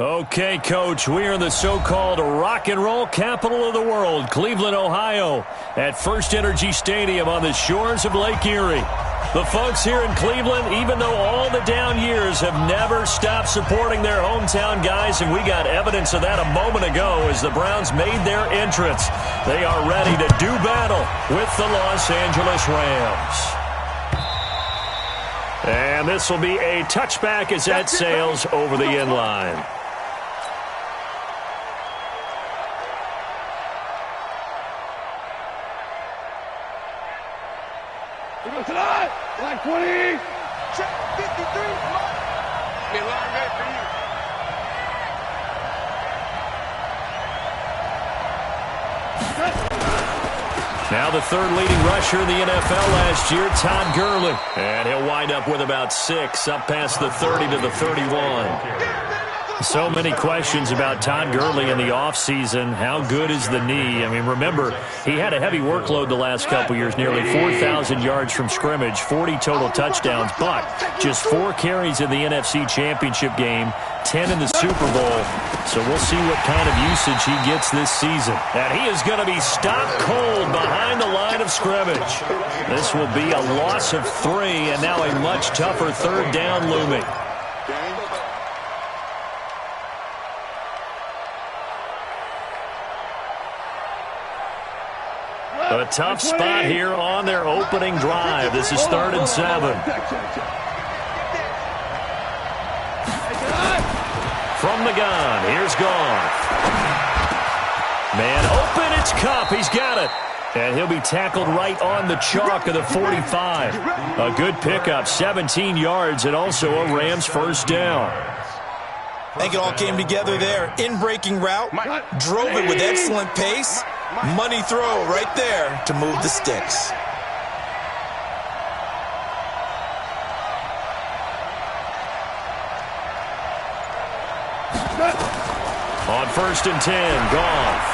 Okay, Coach, we are in the so-called rock and roll capital of the world, Cleveland, Ohio, at First Energy Stadium on the shores of Lake Erie. The folks here in Cleveland, even though all the down years, have never stopped supporting their hometown guys, and we got evidence of that a moment ago as the Browns made their entrance. They are ready to do battle with the Los Angeles Rams. And this will be a touchback as that sails over the end line. Tonight, like 20. Check 53. Be a long day for you. Now the third leading rusher in the NFL last year, Todd Gurley. And he'll wind up with about 6, up past the 30 to the 31. So many questions about Todd Gurley in the offseason. How good is the knee? I mean, remember, he had a heavy workload the last couple years, nearly 4,000 yards from scrimmage, 40 total touchdowns, but just 4 carries in the NFC Championship game, 10 in the Super Bowl. So we'll see what kind of usage he gets this season. And he is going to be stopped cold behind the line of scrimmage. This will be a loss of 3, and now a much tougher third down looming. A tough spot here on their opening drive. This is 3rd and 7. From the gun, here's Goff. Man open, it's Kupp. He's got it. And he'll be tackled right on the chalk of the 45. A good pickup, 17 yards, and also a Rams first down. I think it all came together there. In-breaking route, drove it with excellent pace. Money throw right there to move the sticks. On 1st and 10, Goff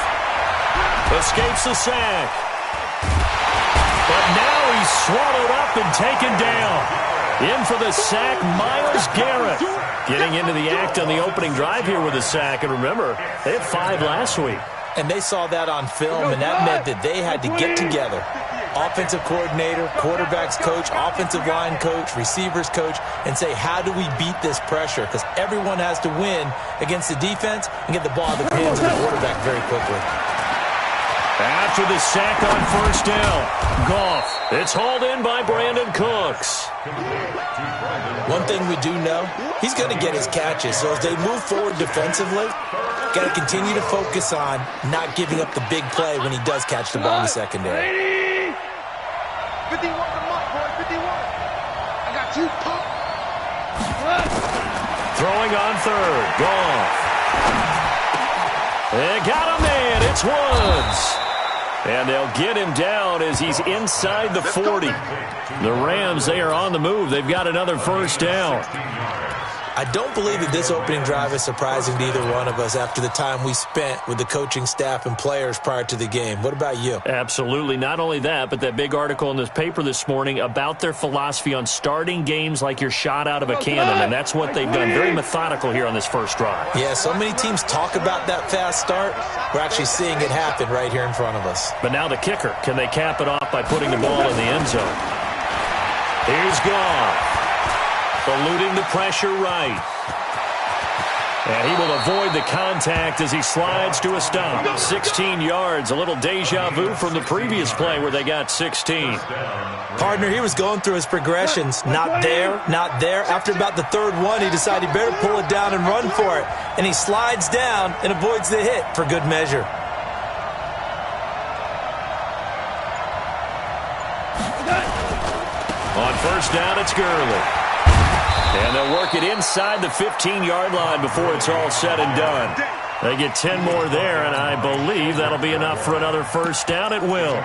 escapes the sack. But now he's swallowed up and taken down. In for the sack, Myles Garrett. Getting into the act on the opening drive here with a sack. And remember, they had 5 last week. And they saw that on film, and that meant that they had to get together. Offensive coordinator, quarterbacks coach, offensive line coach, receivers coach, and say, how do we beat this pressure? Because everyone has to win against the defense and get the ball out of the hands of the quarterback very quickly. After the sack on 1st down, Goff. It's hauled in by Brandon Cooks. One thing we do know, he's going to get his catches. So as they move forward defensively, got to continue to focus on not giving up the big play when he does catch the ball in the secondary. 51 to Mike, boy, 51. I got you, pump. Throwing on 3rd, Goff. They got him, man. It's Woods. And they'll get him down as he's inside the 40. The Rams, they are on the move. They've got another first down. I don't believe that this opening drive is surprising to either one of us after the time we spent with the coaching staff and players prior to the game. What about you? Absolutely. Not only that, but that big article in this paper this morning about their philosophy on starting games like you're shot out of a cannon, and that's what they've done. Very methodical here on this first drive. Yeah, so many teams talk about that fast start. We're actually seeing it happen right here in front of us. But now the kicker. Can they cap it off by putting the ball in the end zone? Here's Goff. Eluding the pressure right. And he will avoid the contact as he slides to a stop. 16 yards, a little deja vu from the previous play where they got 16. Partner, he was going through his progressions. Not there, not there. After about the 3rd one, he decided he better pull it down and run for it. And he slides down and avoids the hit for good measure. On 1st down, it's Gurley. And they'll work it inside the 15-yard line before it's all said and done. They get 10 more there, and I believe that'll be enough for another first down. It will.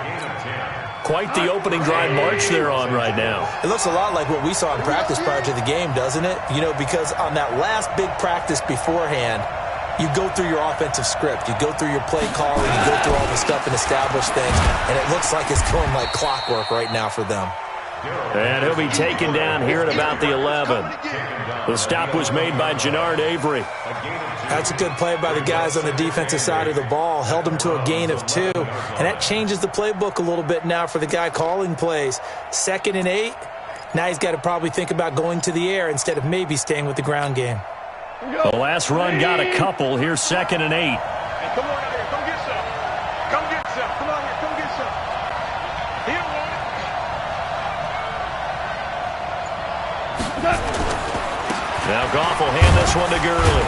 Quite the opening drive march they're on right now. It looks a lot like what we saw in practice prior to the game, doesn't it? You know, because on that last big practice beforehand, you go through your offensive script. You go through your play calling. You go through all the stuff and establish things. And it looks like it's going like clockwork right now for them. And he'll be taken down here at about the 11. The stop was made by Jannard Avery. That's a good play by the guys on the defensive side of the ball. Held them to a gain of 2. And that changes the playbook a little bit now for the guy calling plays. 2nd and 8. Now he's got to probably think about going to the air instead of maybe staying with the ground game. The last run got a couple. Here's 2nd and 8. Hey, come on out here. Come get some. Come get some. Come on here. Come get some. Here, Now Goff will hand this one to Gurley.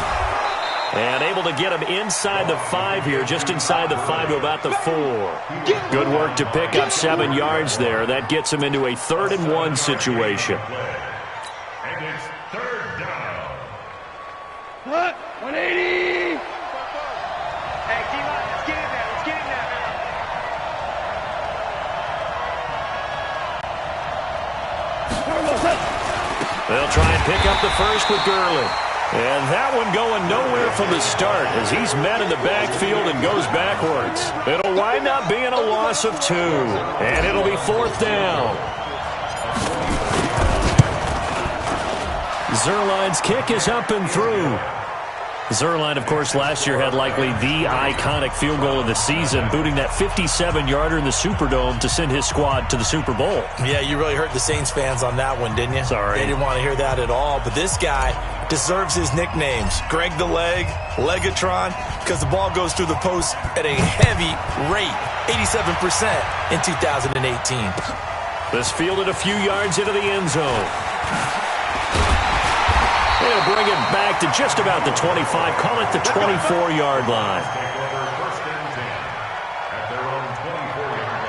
And able to get him inside the 5 here, just inside the 5 to about the 4. Good work to pick up 7 yards there. That gets him into a 3rd and 1 situation. And it's 3rd down. what? 180. Hey, D-line, let's get in there. Let's get in there, man. They'll try and pick up the first with Gurley. And that one going nowhere from the start as he's met in the backfield and goes backwards. It'll wind up being a loss of 2. And it'll be 4th down. Zuerlein's kick is up and through. Zuerlein, of course, last year had likely the iconic field goal of the season, booting that 57-yarder in the Superdome to send his squad to the Super Bowl. Yeah, you really hurt the Saints fans on that one, didn't you? Sorry. They didn't want to hear that at all. But this guy deserves his nicknames. Greg the Leg, Legatron, because the ball goes through the post at a heavy rate, 87% in 2018. This fielded a few yards into the end zone. They'll bring it back to just about the 25. Call it the 24-yard line. Take over 1st and 10 at their own 24-yard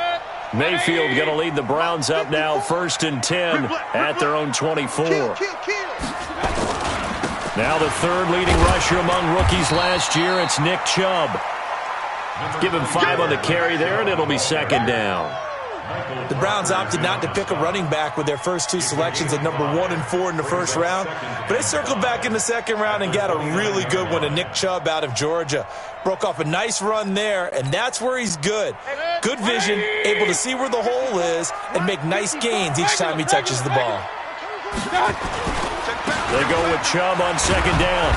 line. Mayfield going to lead the Browns up now, 1st and 10 at their own 24. Now the 3rd leading rusher among rookies last year, it's Nick Chubb. Give him 5 on the carry there, and it'll be 2nd down. The Browns opted not to pick a running back with their first 2 selections at number 1 and 4 in the 1st round, but they circled back in the 2nd round and got a really good one to Nick Chubb out of Georgia. Broke off a nice run there, and that's where he's good. Good vision, able to see where the hole is, and make nice gains each time he touches the ball. They go with Chubb on 2nd down.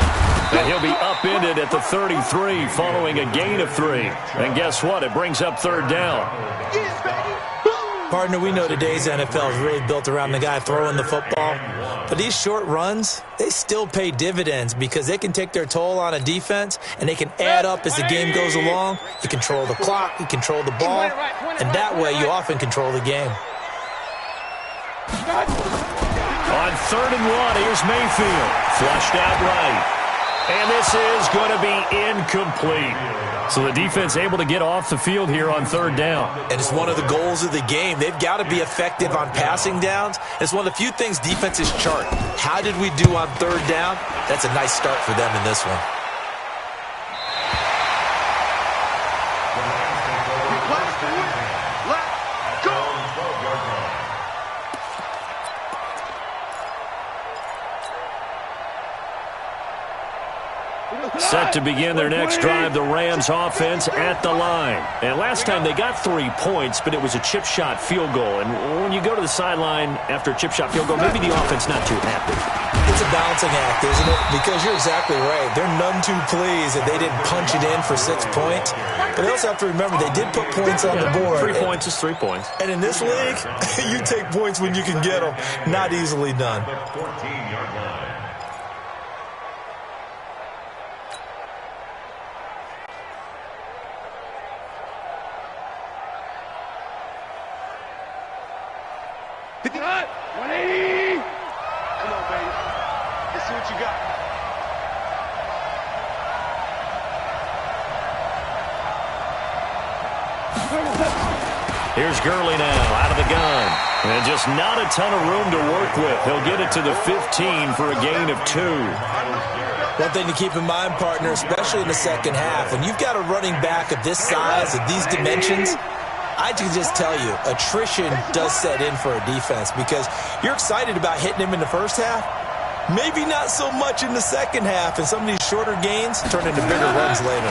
And he'll be upended at the 33 following a gain of 3. And guess what? It brings up 3rd down. Partner, we know today's NFL is really built around the guy throwing the football. But these short runs, they still pay dividends because they can take their toll on a defense and they can add up as the game goes along. You control the clock, you control the ball, and that way you often control the game. On 3rd and 1, here's Mayfield. Flushed out right. And this is going to be incomplete. So the defense able to get off the field here on 3rd down. And it's one of the goals of the game. They've got to be effective on passing downs. It's one of the few things defenses chart. How did we do on 3rd down? That's a nice start for them in this one. Set to begin their next drive, the Rams offense at the line. And last time they got 3 points, but it was a chip shot field goal. And when you go to the sideline after a chip shot field goal, maybe the offense not too happy. It's a balancing act, isn't it? Because you're exactly right. They're none too pleased that they didn't punch it in for 6 points. But they also have to remember they did put points on the board. 3 points is 3 points. And in this league, you take points when you can get them. Not easily done. 14-yard line. Cut. 180. Come on, baby. Let's see what you got. Here's Gurley now out of the gun. And just not a ton of room to work with. He'll get it to the 15 for a gain of 2. One thing to keep in mind, partner, especially in the second half, when you've got a running back of this size, of these dimensions, I can just tell you, attrition does set in for a defense because you're excited about hitting him in the first half, Maybe not so much in the second half, and some of these shorter gains turn into bigger runs later.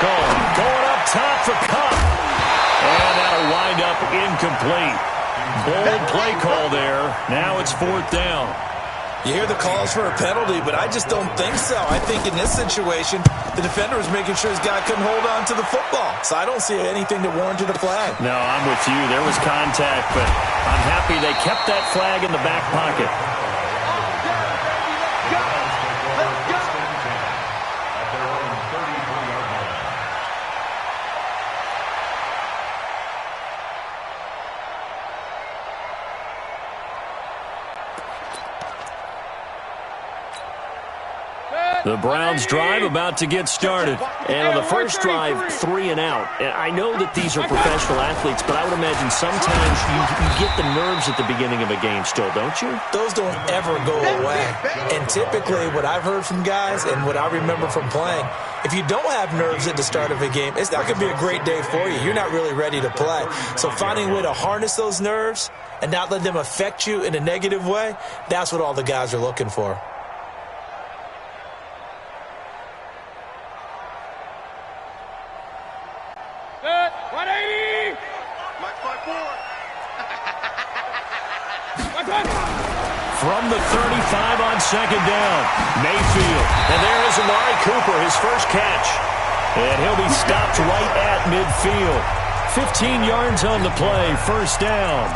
Going up top for Kupp. And that'll wind up incomplete. Bold play call there. Now it's 4th down. You hear the calls for a penalty, but I just don't think so. I think in this situation, the defender was making sure his guy couldn't hold on to the football. So I don't see anything that warranted a flag. No, I'm with you. There was contact, but I'm happy they kept that flag in the back pocket. The Browns drive about to get started. And on the first drive, 3 and out. And I know that these are professional athletes, but I would imagine sometimes you get the nerves at the beginning of a game still, don't you? Those don't ever go away. And typically what I've heard from guys and what I remember from playing, if you don't have nerves at the start of a game, it's not going to be a great day for you. You're not really ready to play. So finding a way to harness those nerves and not let them affect you in a negative way, that's what all the guys are looking for. From the 35 on 2nd down, Mayfield. And there is Amari Cooper, his first catch. And he'll be stopped right at midfield. 15 yards on the play, 1st down.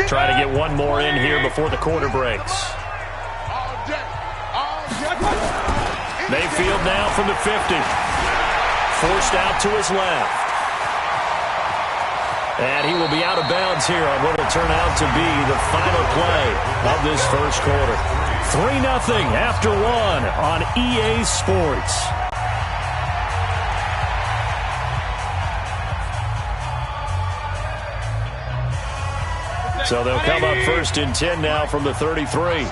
Try to get one more in here before the quarter breaks. Mayfield now from the 50. Forced out to his left. And he will be out of bounds here on what will turn out to be the final play of this first quarter. 3-0 after 1 on EA Sports. So they'll come up 1st and 10 now from the 33.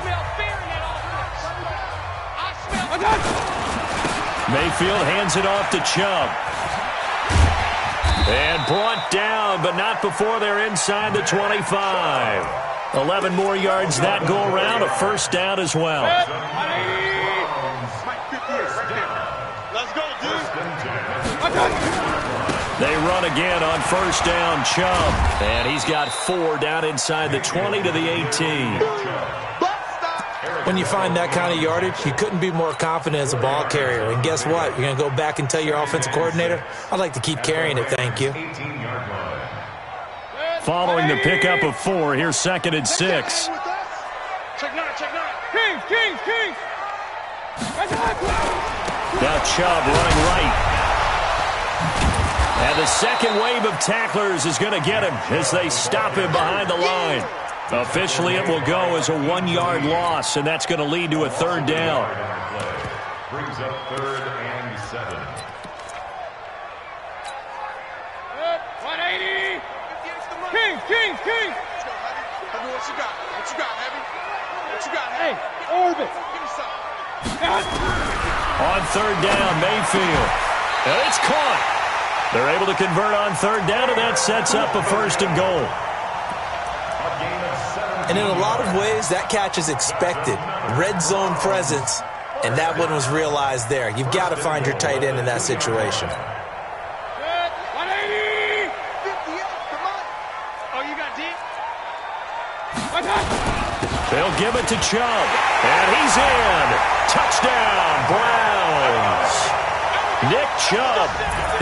Mayfield hands it off to Chubb. And brought down, but not before they're inside the 25. 11 more yards that go around, a 1st down as well. Let's go, dude. They run again on 1st down, Chubb. And he's got 4 down inside the 20 to the 18. When you find that kind of yardage, you couldn't be more confident as a ball carrier. And guess what? You're going to go back and tell your offensive coordinator, I'd like to keep carrying it, thank you. Following the pickup of 4, here's 2nd and 6. Check 9. Kings. Now Chubb running right. And the second wave of tacklers is going to get him as they stop him behind the line. Officially, it will go as a 1-yard loss, and that's going to lead to a 3rd down. Brings up 3rd and 7. 180. Kings. What you got, Heavy? Hey, Orbit. On 3rd down, Mayfield. And it's caught. They're able to convert on 3rd down, and that sets up a 1st and goal. And in a lot of ways, that catch is expected. Red zone presence, and that one was realized there. You've got to find your tight end in that situation. 180. 58, come on. Oh, you got deep? They'll give it to Chubb, and he's in. Touchdown, Browns. Nick Chubb,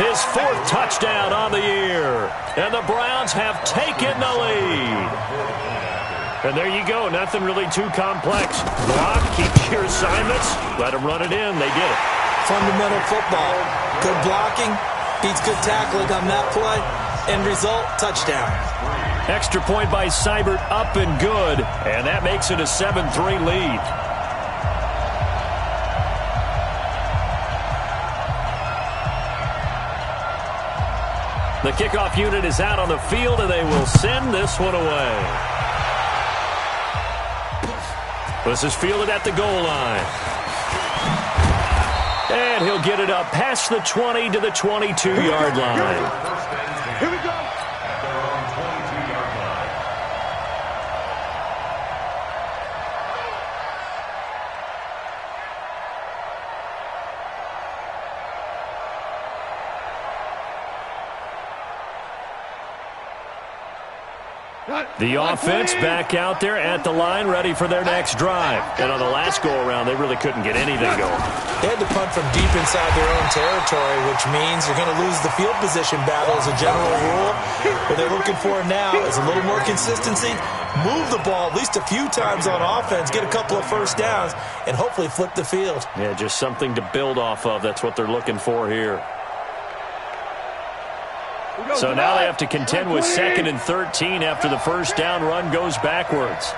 his 4th touchdown on the year. And the Browns have taken the lead. And there you go. Nothing really too complex. Block, keep your assignments, let them run it in. They did it. Fundamental football. Good blocking beats good tackling on that play. End result, touchdown. Extra point by Seibert, up and good. And that makes it a 7-3 lead. The kickoff unit is out on the field, and they will send this one away. This is fielded at the goal line. And he'll get it up past the 20 to the 22-yard line. Here we go. At their own 22-yard line. The offense back out there at the line, ready for their next drive. And on the last go-around, they really couldn't get anything going. They had to punt from deep inside their own territory, which means you're going to lose the field position battle as a general rule. What they're looking for now is a little more consistency, move the ball at least a few times on offense, get a couple of first downs, and hopefully flip the field. Yeah, just something to build off of. That's what they're looking for here. So now they have to contend with 2nd and 13 after the first down run goes backwards.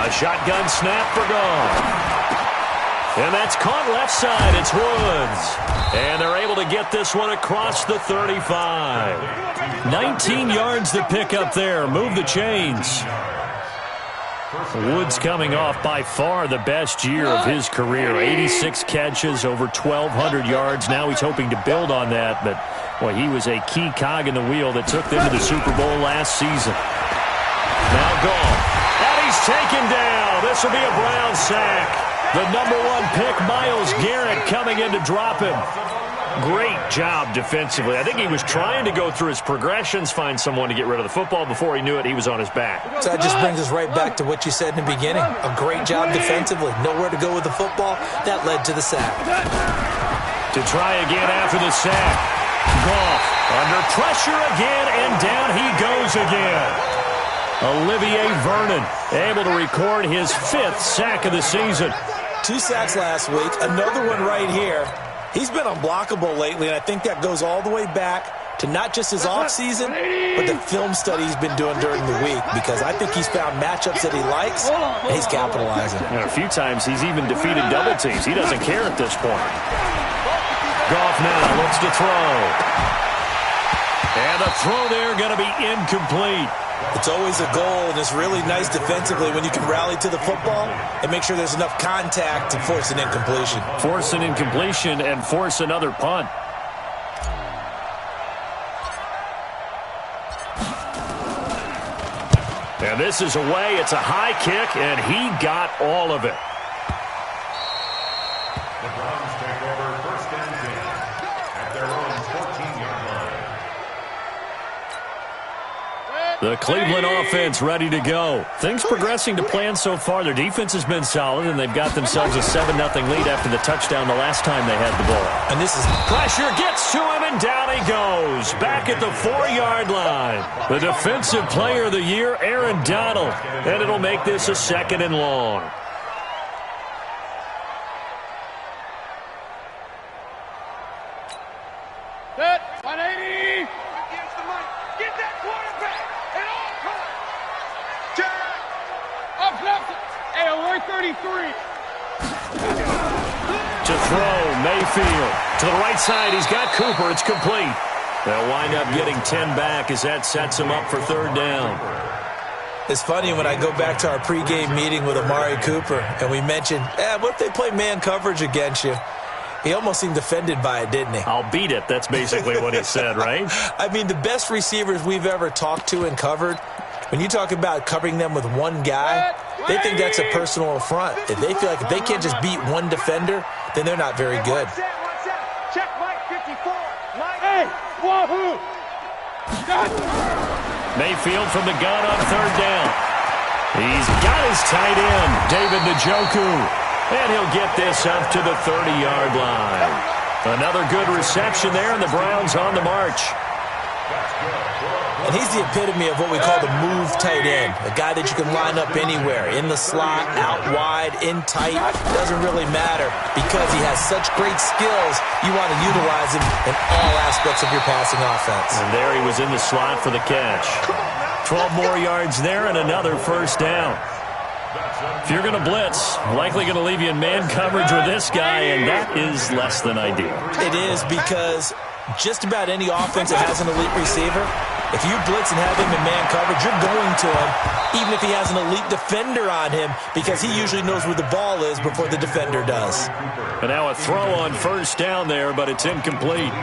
A shotgun snap for Goff. And that's caught left side. It's Woods. And they're able to get this one across the 35. 19 yards to pick up there. Move the chains. Woods coming off by far the best year of his career. 86 catches, over 1,200 yards. Now he's hoping to build on that, but boy, he was a key cog in the wheel that took them to the Super Bowl last season. Now Goff, and he's taken down. This will be a Brown sack. The number 1 pick, Myles Garrett, coming in to drop him. Great job defensively. I think he was trying to go through his progressions, find someone to get rid of the football. Before he knew it, he was on his back. So that just brings us right back to what you said in the beginning. A great job defensively. Nowhere to go with the football. That led to the sack. To try again after the sack. Goff under pressure again, and down he goes again. Olivier Vernon able to record his 5th sack of the season. 2 sacks last week. Another one right here. He's been unblockable lately, and I think that goes all the way back to not just his offseason, but the film study he's been doing during the week, because I think he's found matchups that he likes, and he's capitalizing. And a few times he's even defeated double teams. He doesn't care at this point. Goff now looks to throw. And the throw there going to be incomplete. It's always a goal, and it's really nice defensively when you can rally to the football and make sure there's enough contact to force an incompletion. Force an incompletion and force another punt. And this is away. It's a high kick, and he got all of it. The Browns take over 1st and 10 at their own 14-yard line. The Cleveland offense ready to go. Things progressing to plan so far. Their defense has been solid, and they've got themselves a 7-0 lead after the touchdown the last time they had the ball. And this is pressure gets to him, and down he goes. Back at the 4-yard line. The defensive player of the year, Aaron Donald. And it'll make this a 2nd and long. Set. 180. Against the money. Get that quarterback. And all come. Jack. Up left. Hey, alert 33. To throw, Mayfield. To the right side, he's got Cooper. It's complete. They'll wind up getting 10 back as that sets him up for 3rd down. It's funny when I go back to our pregame meeting with Amari Cooper, and we mentioned, what if they play man coverage against you? He almost seemed offended by it, didn't he? I'll beat it. That's basically what he said, right? I mean, the best receivers we've ever talked to and covered, when you talk about covering them with one guy, they think that's a personal affront. If they feel like if they can't just beat one defender, then they're not very good. Check Mike 54. Mike. Hey, wahoo. Mayfield from the gun on 3rd down. He's got his tight end, David Njoku. And he'll get this up to the 30-yard line. Another good reception there, and the Browns on the march. And he's the epitome of what we call the move tight end. A guy that you can line up anywhere, in the slot, out wide, in tight. Doesn't really matter because he has such great skills. You want to utilize him in all aspects of your passing offense. And there he was in the slot for the catch. 12 more yards there and another 1st down. If you're going to blitz, likely going to leave you in man coverage with this guy, and that is less than ideal. It is because just about any offense that has an elite receiver, if you blitz and have him in man coverage, you're going to him, even if he has an elite defender on him, because he usually knows where the ball is before the defender does. And now a throw on first down there, but it's incomplete.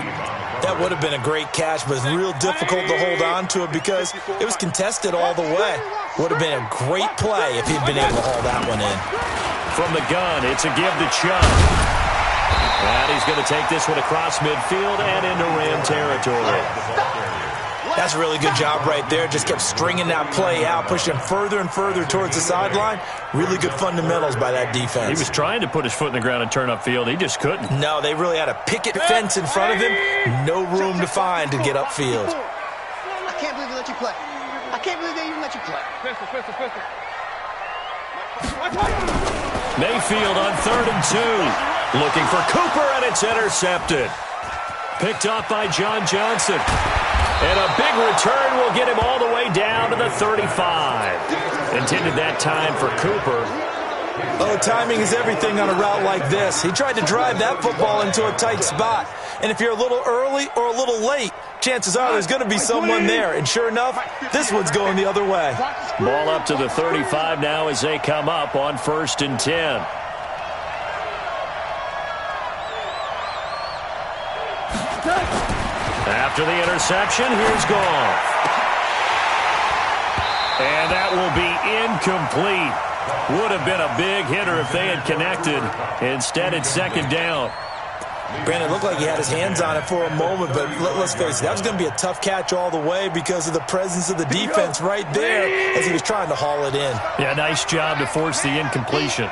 That would have been a great catch, but it's real difficult to hold on to it because it was contested all the way. Would have been a great play if he'd been able to haul that one in. From the gun, it's a give to Chubb. And he's going to take this one across midfield and into Ram territory. That's a really good job right there. Just kept stringing that play out, pushing him further and further towards the sideline. Really good fundamentals by that defense. He was trying to put his foot in the ground and turn upfield. He just couldn't. No, they really had a picket fence in front of him. No room to find to get upfield. I can't believe they let you play. I can't believe they even let you play. Pistol. Mayfield on 3rd and 2. Looking for Cooper, and it's intercepted. Picked up by John Johnson. And a big return will get him all the way down to the 35. Intended that time for Cooper. Oh, timing is everything on a route like this. He tried to drive that football into a tight spot. And if you're a little early or a little late, chances are there's going to be someone there. And sure enough, this one's going the other way. Ball up to the 35 now as they come up on 1st and 10. After the interception, here's Goff. And that will be incomplete. Would have been a big hitter if they had connected. Instead, it's 2nd down. Brandon, it looked like he had his hands on it for a moment, but let's face it, that was going to be a tough catch all the way because of the presence of the defense right there as he was trying to haul it in. Yeah, nice job to force the incompletion.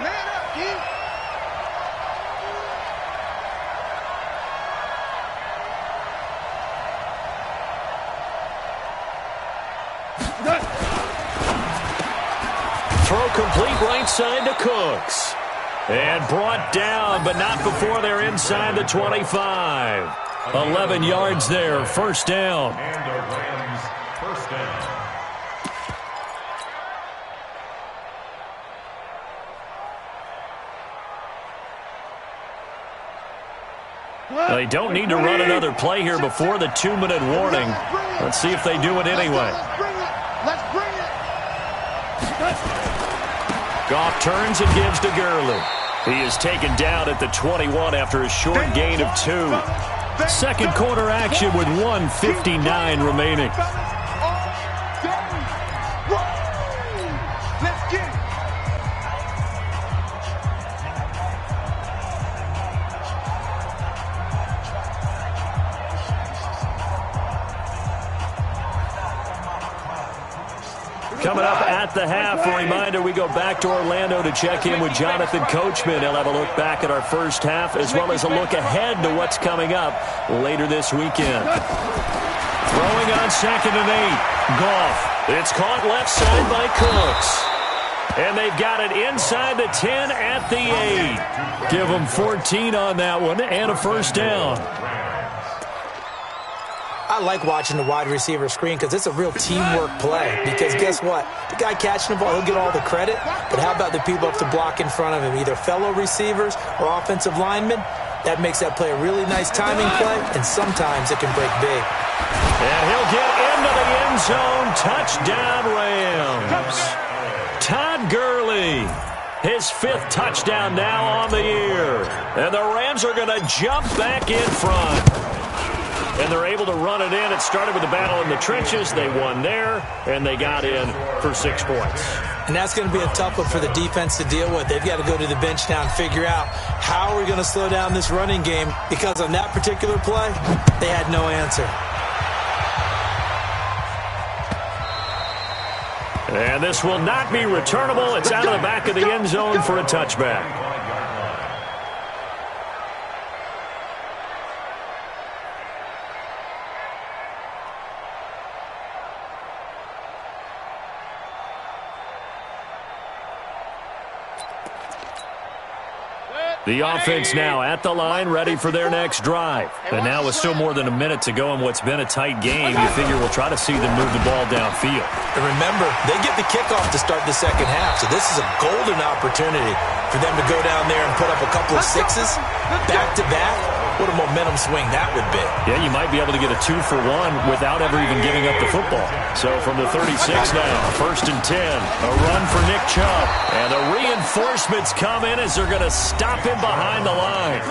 Throw complete right side to Cooks. And brought down, but not before they're inside the 25. 11 yards there, 1st down. And the Rams, 1st down. They don't need to run another play here before the 2-minute warning. Let's see if they do it anyway. Let's bring it. Goff turns and gives to Gurley. He is taken down at the 21 after a short gain of 2. 2nd quarter action with 1:59 remaining. Let's get it. Coming up at the half, a reminder, we go back to Orlando to check in with Jonathan Coachman. He'll have a look back at our first half as well as a look ahead to what's coming up later this weekend. Throwing on 2nd and 8. Goff. It's caught left side by Cooks. And they've got it inside the 10 at the 8. Give them 14 on that one and a 1st down. I like watching the wide receiver screen because it's a real teamwork play. Because guess what? The guy catching the ball, he'll get all the credit. But how about the people up to block in front of him, either fellow receivers or offensive linemen? That makes that play a really nice timing play, and sometimes it can break big. And he'll get into the end zone. Touchdown, Rams. Todd Gurley. His 5th touchdown now on the year. And the Rams are going to jump back in front. And they're able to run it in. It started with a battle in the trenches. They won there, and they got in for 6 points. And that's going to be a tough one for the defense to deal with. They've got to go to the bench now and figure out how are we going to slow down this running game, because on that particular play, they had no answer. And this will not be returnable. It's out of the back of the end zone for a touchback. The offense now at the line, ready for their next drive. And now with still more than a minute to go in what's been a tight game, you figure we'll try to see them move the ball downfield. And remember, they get the kickoff to start the 2nd half, so this is a golden opportunity for them to go down there and put up a couple of 6s back-to-back What a momentum swing that would be. Yeah, you might be able to get a 2-for-1 without ever even giving up the football. So from the 36 now, 1st and 10. A run for Nick Chubb. And the reinforcements come in as they're going to stop him behind the line.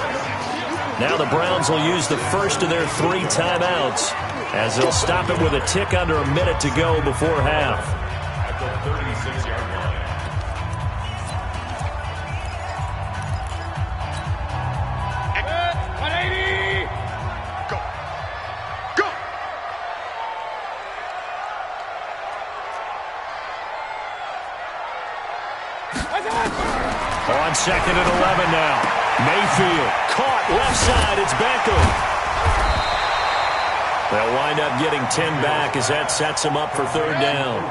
Now the Browns will use the first of their 3 timeouts as they'll stop it with a tick under a minute to go before half. At the 36-yard line. On 2nd and 11 now. Mayfield caught left side. It's Beckham. They'll wind up getting 10 back as that sets them up for 3rd down.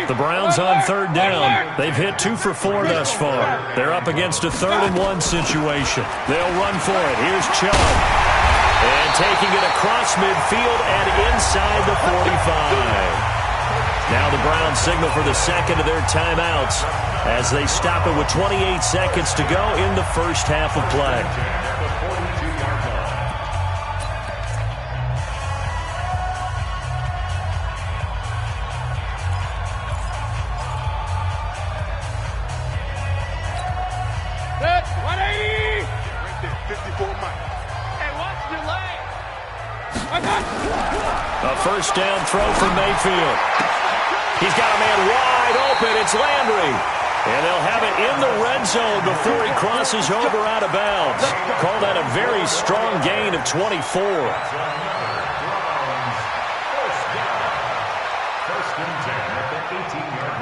The Browns on 3rd down. They've hit 2 for 4 thus far. They're up against a 3rd and 1 situation. They'll run for it. Here's Chubb. And taking it across midfield and inside the 45. Now the Browns signal for the 2nd of their timeouts as they stop it with 28 seconds to go in the first half of play. Set, 180! Right there, 54 Mike. Hey, watch your leg! A first down throw from Mayfield. He's got a man wide open. It's Landry. And they'll have it in the red zone before he crosses over out of bounds. Call that a very strong gain of 24. First and 10 at the 18-yard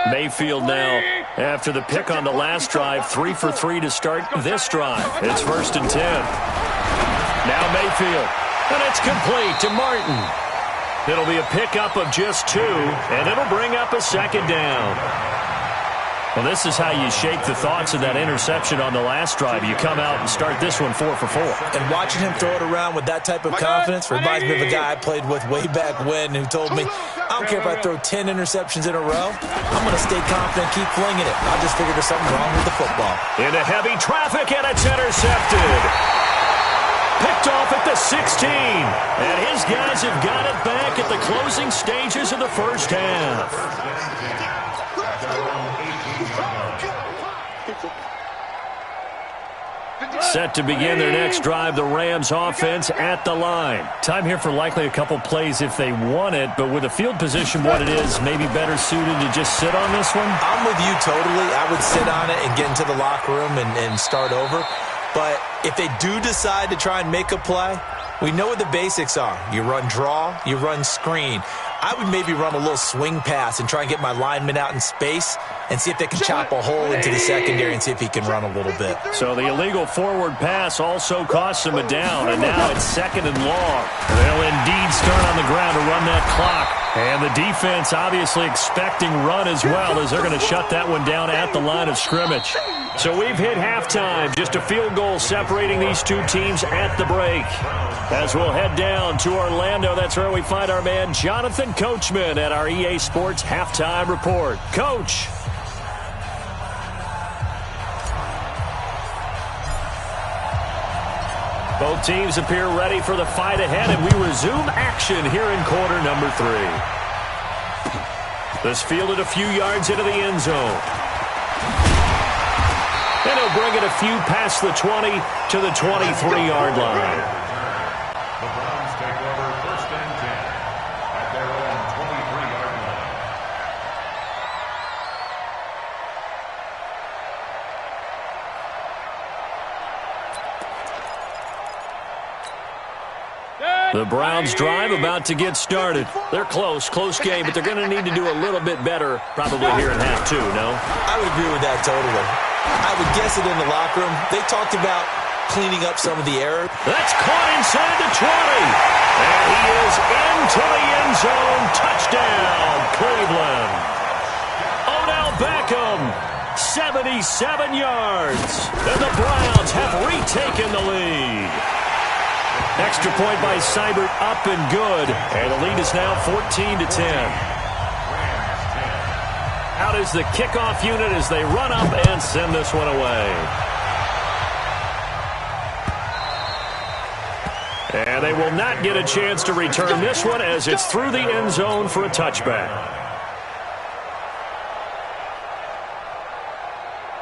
line. Mayfield now, after the pick on the last drive, 3 for 3 to start this drive. It's 1st and 10. Now Mayfield, and it's complete to Martin. It'll be a pickup of just 2, and it'll bring up a 2nd down. Well, this is how you shake the thoughts of that interception on the last drive. You come out and start this one 4 for 4. And watching him throw it around with that type of confidence reminds me of a guy I played with way back when who told me, I don't care if I throw 10 interceptions in a row. I'm going to stay confident, keep flinging it. I just figured there's something wrong with the football. Into heavy traffic, and it's intercepted. Picked off at the 16. And his guys have got it back at the closing stages of the first half. Set to begin their next drive, the Rams offense at the line. Time here for likely a couple plays if they want it, but with the field position what it is, maybe better suited to just sit on this one? I'm with you totally. I would sit on it and get into the locker room and start over. But if they do decide to try and make a play, we know what the basics are. You run draw, you run screen. I would maybe run a little swing pass and try and get my lineman out in space and see if they can chop a hole into the secondary and see if he can run a little bit. So the illegal forward pass also costs him a down, and now it's 2nd and long. They'll indeed start on the ground to run that clock. And the defense obviously expecting run as well as they're going to shut that one down at the line of scrimmage. So we've hit halftime. Just a field goal separating these two teams at the break. As we'll head down to Orlando, that's where we find our man Jonathan Coachman at our EA Sports Halftime Report. Coach. Both teams appear ready for the fight ahead, and we resume action here in quarter number 3. This fielded a few yards into the end zone. And he'll bring it a few past the 20 to the 23-yard line. The Browns take over 1st and 10 at their own 23-yard line. The Browns drive about to get started. They're close game, but they're going to need to do a little bit better probably here in half 2, no? I would agree with that totally. I would guess it in the locker room. They talked about cleaning up some of the error. That's caught inside the 20. And he is into the end zone. Touchdown, Cleveland. Odell Beckham, 77 yards. And the Browns have retaken the lead. Extra point by Seibert, up and good. And the lead is now 14-10. Out is the kickoff unit as they run up and send this one away. And they will not get a chance to return this one as it's through the end zone for a touchback.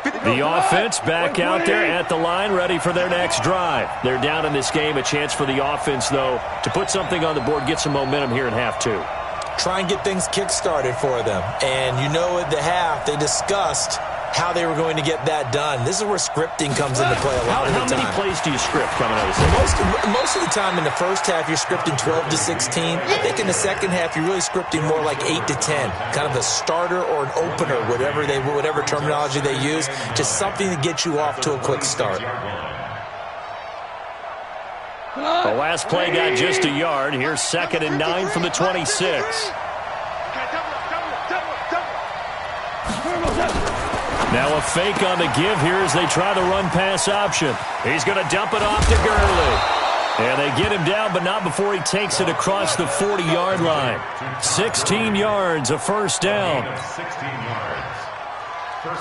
The offense back out there at the line, ready for their next drive. They're down in this game. A chance for the offense, though, to put something on the board, get some momentum here in half two. Try and get things kick-started for them. And you know at the half, they discussed how they were going to get that done. This is where scripting comes into play a lot of the time. How many plays do you script coming out of the second? Most of the time in the first half, you're scripting 12 to 16. I think in the second half, you're really scripting more like 8 to 10. Kind of a starter or an opener, whatever terminology they use. Just something to get you off to a quick start. The last play got just a yard. Here's 2nd and 9 from the 26. Now a fake on the give here as they try the run-pass option. He's going to dump it off to Gurley. And they get him down, but not before he takes it across the 40-yard line. 16 yards, a first down. 16 yards.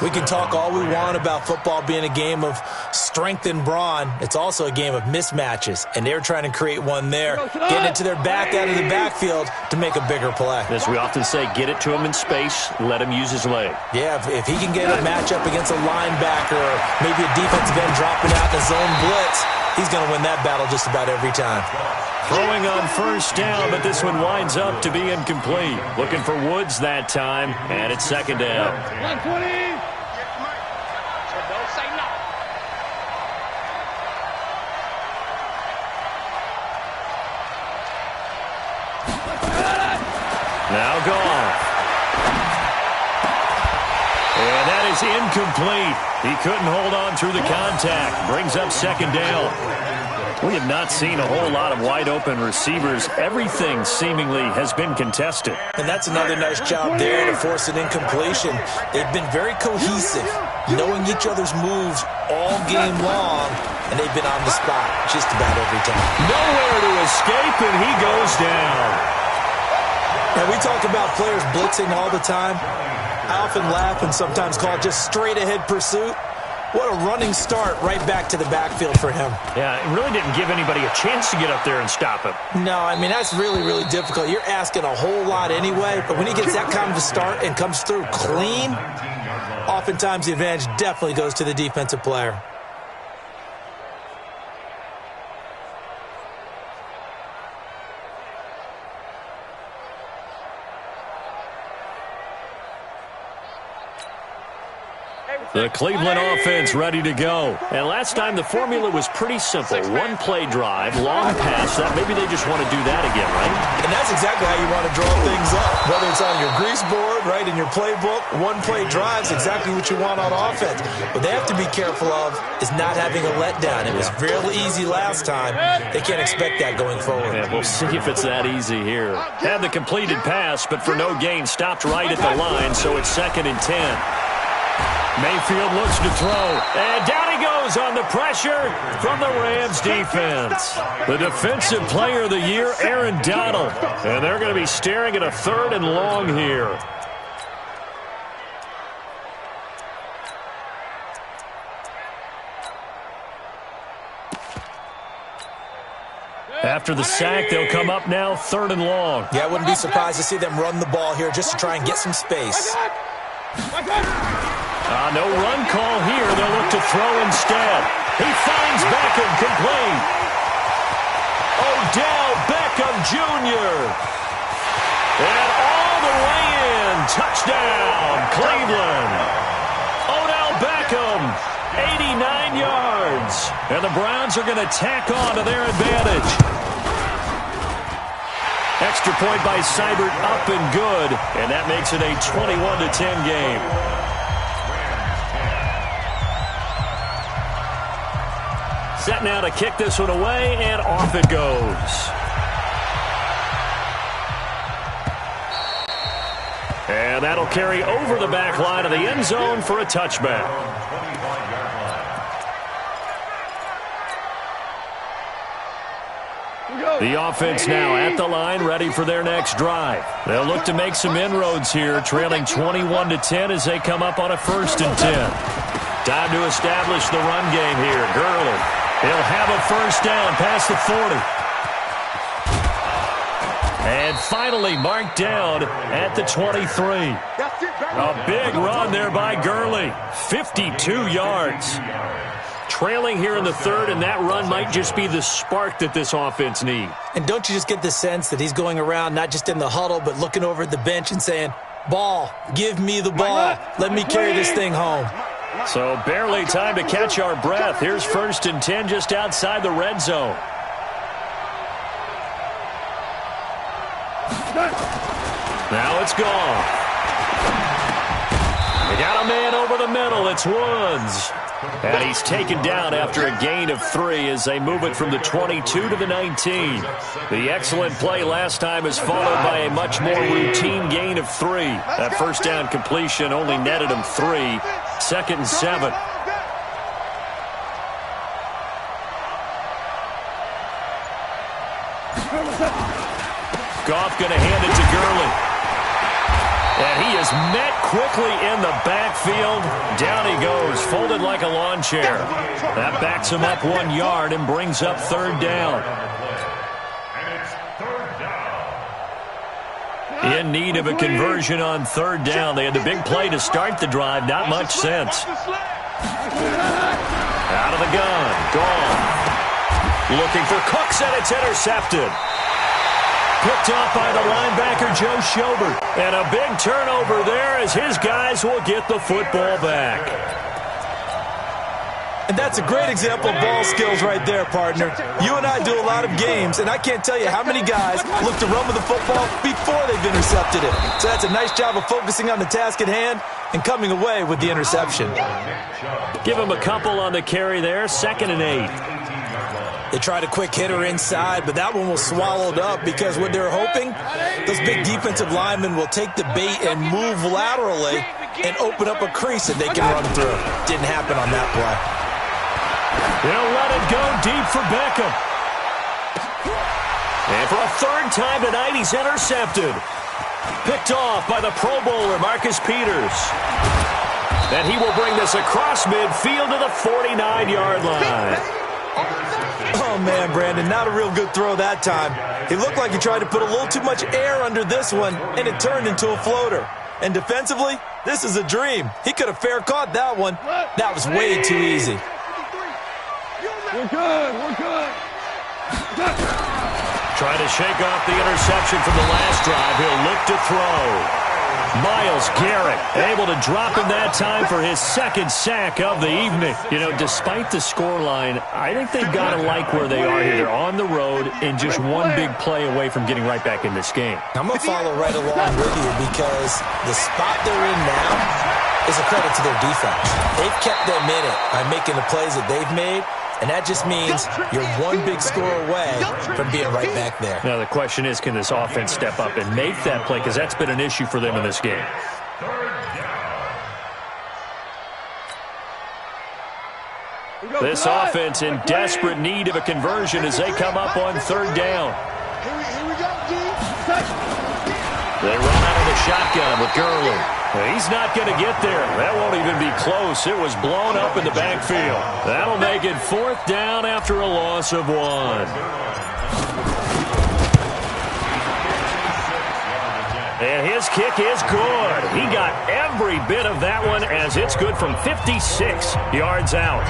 We can talk all we want about football being a game of strength and brawn. It's also a game of mismatches, and they're trying to create one there, getting it to their back out of the backfield to make a bigger play. As we often say, get it to him in space, let him use his leg. Yeah, if he can get a matchup against a linebacker or maybe a defensive end dropping out in a zone blitz, he's going to win that battle just about every time. Throwing on first down, but this one winds up to be incomplete. Looking for Woods that time, and it's 2nd down. 120. Now gone. And that is incomplete. He couldn't hold on through the contact. Brings up 2nd down. We have not seen a whole lot of wide-open receivers. Everything seemingly has been contested. And that's another nice job there to force an incompletion. They've been very cohesive, knowing each other's moves all game long, and they've been on the spot just about every time. Nowhere to escape, and he goes down. And we talk about players blitzing all the time. I often laugh and sometimes call it just straight-ahead pursuit. What a running start right back to the backfield for him. Yeah, it really didn't give anybody a chance to get up there and stop him. No, I mean, that's really, really difficult. You're asking a whole lot anyway, but when he gets that kind of a start and comes through clean, oftentimes the advantage definitely goes to the defensive player. The Cleveland offense ready to go. And last time the formula was pretty simple. One play drive, long pass. That maybe they just want to do that again, right? And that's exactly how you want to draw things up. Whether it's on your grease board, right, in your playbook, one play drive is exactly what you want on offense. What they have to be careful of is not having a letdown. It was real easy last time. They can't expect that going forward. Yeah, we'll see if it's that easy here. Had the completed pass, but for no gain, stopped right at the line, so it's 2nd and 10. Mayfield looks to throw, and down he goes on the pressure from the Rams defense. The defensive player of the year, Aaron Donald. And they're going to be staring at a 3rd and long here. After the sack, they'll come up now 3rd and long. Yeah, I wouldn't be surprised to see them run the ball here just to try and get some space. No run call here. They'll look to throw instead. He finds Beckham complete. Odell Beckham Jr. And all the way in. Touchdown, Cleveland. Odell Beckham, 89 yards. And the Browns are going to tack on to their advantage. Extra point by Seibert, up and good. And that makes it a 21-10 game. Set now to kick this one away, and off it goes. And that'll carry over the back line of the end zone for a touchback. Here we go. The offense now at the line, ready for their next drive. They'll look to make some inroads here, trailing 21-10 as they come up on a 1st and 10. Time to establish the run game here. Gurley, he'll have a 1st down past the 40. And finally marked down at the 23. A big run there by Gurley. 52 yards. Trailing here in the 3rd, and that run might just be the spark that this offense needs. And don't you just get the sense that he's going around not just in the huddle, but looking over at the bench and saying, ball, give me the ball. Let me carry this thing home. So barely time to catch our breath. Here's 1st and 10 just outside the red zone. Now it's gone. They got a man over the middle. It's Woods. And he's taken down after a gain of 3 as they move it from the 22 to the 19. The excellent play last time is followed by a much more routine gain of 3. That 1st down completion only netted him 3. 2nd and 7. Goff going to hand it to Gurley. And he is met quickly in the backfield. Down he goes, folded like a lawn chair. That backs him up 1 yard and brings up 3rd down. In need of a conversion on 3rd down. They had the big play to start the drive. Not much sense. Out of the gun. Gone. Looking for Cooks, and it's intercepted. Picked off by the linebacker, Joe Schobert. And a big turnover there as his guys will get the football back. And that's a great example of ball skills right there, partner. You and I do a lot of games, and I can't tell you how many guys look to run with the football before they've intercepted it. So that's a nice job of focusing on the task at hand and coming away with the interception. Give him a couple on the carry there, 2nd and 8. They tried a quick hitter inside, but that one was swallowed up because what they're hoping, those big defensive linemen will take the bait and move laterally and open up a crease that they can run through. Didn't happen on that play. They'll let it go deep for Beckham. And for a 3rd time tonight, he's intercepted. Picked off by the Pro Bowler, Marcus Peters. And he will bring this across midfield to the 49-yard line. Oh, man, Brandon, not a real good throw that time. He looked like he tried to put a little too much air under this one, and it turned into a floater. And defensively, this is a dream. He could have fair caught that one. That was way too easy. We're good. We're good. Trying to shake off the interception from the last drive. He'll look to throw. Myles Garrett able to drop him that time for his 2nd sack of the evening. You know, despite the scoreline, I think they've got to like where they are here. They're on the road and just one big play away from getting right back in this game. I'm going to follow right along with you because the spot they're in now is a credit to their defense. They've kept them in it by making the plays that they've made. And that just means you're one big score away from being right back there. Now, the question is, can this offense step up and make that play? Because that's been an issue for them in this game. This offense in desperate need of a conversion as they come up on 3rd down. They run out of the shotgun with Gurley. He's not going to get there. That won't even be close. It was blown up in the backfield. That'll make it 4th down after a loss of 1. And his kick is good. He got every bit of that one as it's good from 56 yards out.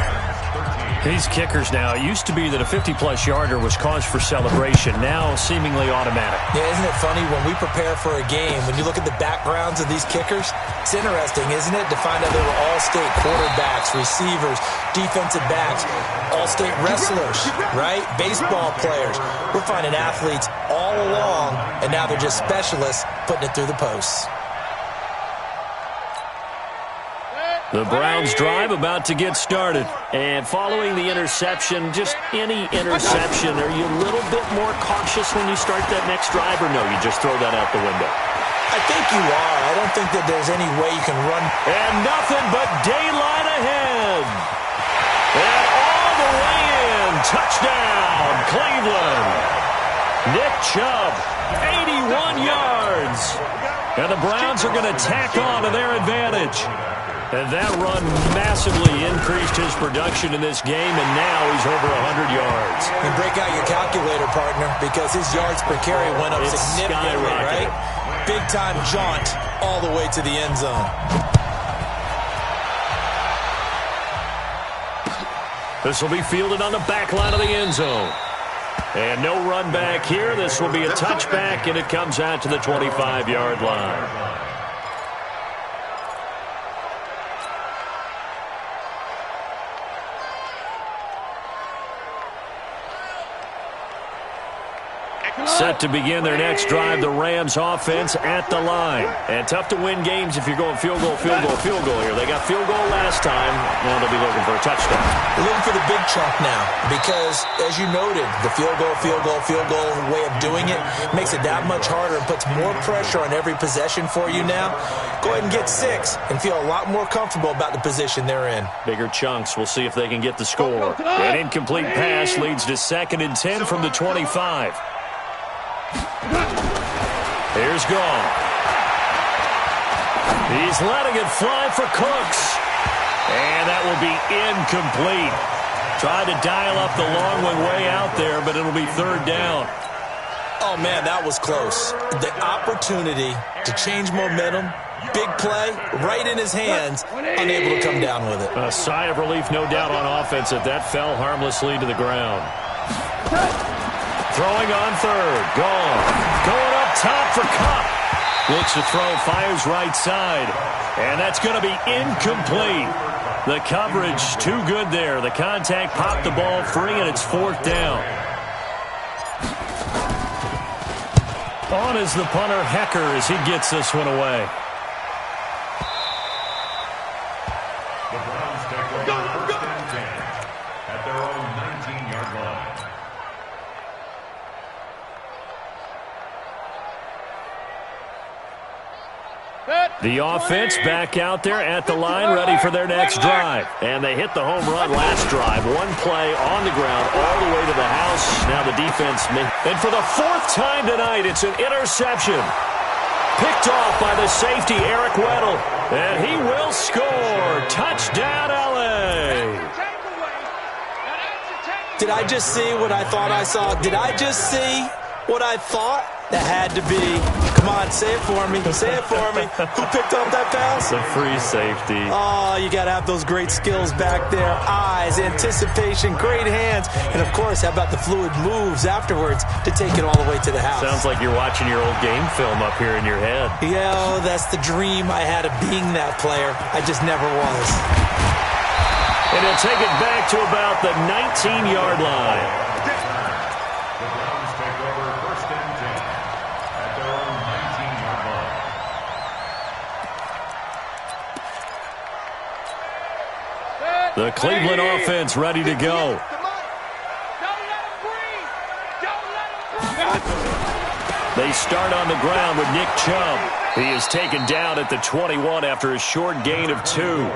These kickers now, it used to be that a 50-plus yarder was cause for celebration. Now seemingly automatic. Yeah, isn't it funny when we prepare for a game, when you look at the backgrounds of these kickers, it's interesting, isn't it, to find out they were all-state quarterbacks, receivers, defensive backs, all-state wrestlers, right? Baseball players. We're finding athletes all along, and now they're just specialists putting it through the posts. The Browns drive about to get started. And following the interception, just any interception, are you a little bit more cautious when you start that next drive, or no, you just throw that out the window? I think you are. I don't think that there's any way you can run. And nothing but daylight ahead. And all the way in. Touchdown, Cleveland. Nick Chubb, 81 yards. And the Browns are going to tack on to their advantage. And that run massively increased his production in this game, and now he's over 100 yards. And break out your calculator, partner, because his yards per carry went up significantly, right? Big-time jaunt all the way to the end zone. This will be fielded on the back line of the end zone. And no run back here. This will be a touchback, and it comes out to the 25-yard line. Set to begin their next drive, the Rams offense at the line. And tough to win games if you're going field goal, field goal, field goal here. They got field goal last time. Now they'll be looking for a touchdown. They're looking for the big chunk now because, as you noted, the field goal way of doing it makes it that much harder and puts more pressure on every possession for you now. Go ahead and get 6 and feel a lot more comfortable about the position they're in. Bigger chunks. We'll see if they can get the score. An incomplete pass leads to 2nd and 10 from the 25. Here's Gall. He's letting it fly for Cooks. And that will be incomplete. Tried to dial up the long one way out there, but it'll be 3rd down. Oh, man, that was close. The opportunity to change momentum, big play, right in his hands, unable to come down with it. A sigh of relief, no doubt, on offense that fell harmlessly to the ground. Throwing on 3rd. Gall. Going up top for Kupp. Looks to throw, fires right side. And that's going to be incomplete. The coverage too good there. The contact popped the ball free, and it's 4th down. On is the punter, Hecker, as he gets this one away. The Browns take over 1st and 10 at their own 19-yard line. The offense back out there at the line, ready for their next drive. And they hit the home run last drive. One play on the ground all the way to the house. Now the defense. And for the 4th time tonight, it's an interception. Picked off by the safety, Eric Weddle. And he will score. Touchdown, L.A. Did I just see what I thought I saw? Did I just see what I thought? That had to be. Come on, say it for me. Say it for me. Who picked up that pass? The free safety. Oh, you got to have those great skills back there. Eyes, anticipation, great hands. And, of course, how about the fluid moves afterwards to take it all the way to the house? Sounds like you're watching your old game film up here in your head. Yeah, oh, that's the dream I had of being that player. I just never was. And he'll take it back to about the 19-yard line. The Browns take over 1st and 10 at their own 19-yard line. The Cleveland offense ready to go. They start on the ground with Nick Chubb. He is taken down at the 21 after a short gain of 2.